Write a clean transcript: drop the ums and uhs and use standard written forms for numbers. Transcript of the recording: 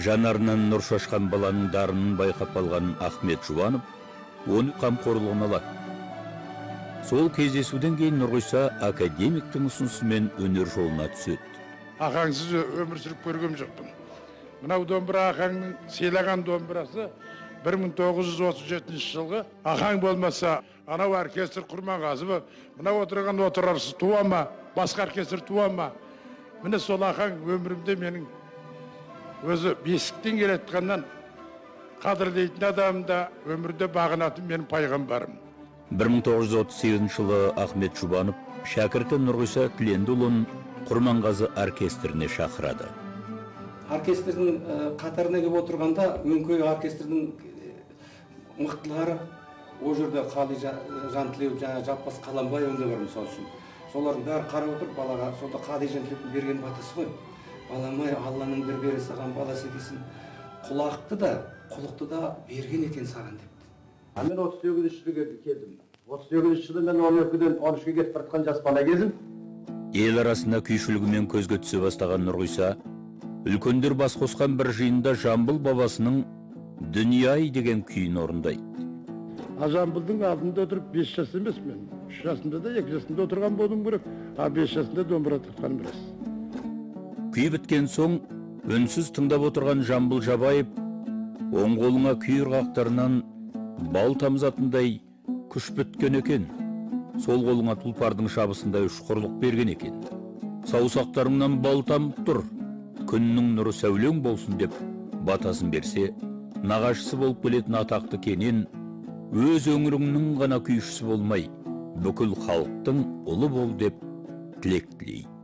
Жанарынан нұр шашқан баланың дарынын байқап алған Ахмет Жұбанов оны қамқорлығына алады. Сол кездесуден кейін Нұрғиса академиктің ұсынысымен өнер жолына түседі. Ағаңсыз өмір сүріп көргем жоқпын. Мынау домбыра ағаңның сыйлаған домбырасы 1937 жылғы. Ағаң болмаса, анау оркестр Құрманғазы, мынау отырған отырарсыз туа ма, басқа оркестр туа ма. Міне сол ағаң өмірімде менің өзі бесіктен келетқаннан қадірлейтін адамда өмірде бағынатын менің пайғамбарым. 1938 жылы Ахмет Жұбанов шәкірті Нұрғиса Тілендіұлын Құрманғазы оркестріне шақырады. Оркестрдің қатарына келіп отырғанда өңкей оркестрдің мықтылары о жерде Қали Жантілеу, Жаппас Қаламбай өнде бар мысалы үшін. Солардың бәрі қарап отыр, балаға сонда Қали Жантілеудің берген батасы ғой. Балам-ай, Алланың бір бере саған баласы екенсің. Құлақты да, құлықты да берген екен саған депті. Мен 38 жылға келдім. 38 жылы мен 12-ден 13-ге кетіп бартқан жас бала кезім. Ел арасында күйшілігімен көзге түсе бастаған Нұрғиса, үлкендер бас қосқан бір жиында Жамбыл бабасының «Дүние-ай» деген күйін орындайды. Жамбылдың алдында отырып 5 жас емес мен. 3 жасында да 2 жасында отырған болдым керек. 5 жасында домбыра тартқан біраз. Күй біткен соң, үнсіз тыңдап отырған Жамбыл Жабаев, оң қолыңа күй ырғақтарынан бал тамызатындай күш біткен екен. Сол қолыңа тұлпардың шабысындай ұшқырлық берген екен. Саусақтарыңнан бал тамып тұр, күннің нұры сәулең болсын деп батасын берсе, нағашысы болып келетін атақты Кенен, өз өңіріңнің ғана күйшісі болмай, бүкіл халықтың ұлы бол деп тілек тілейді.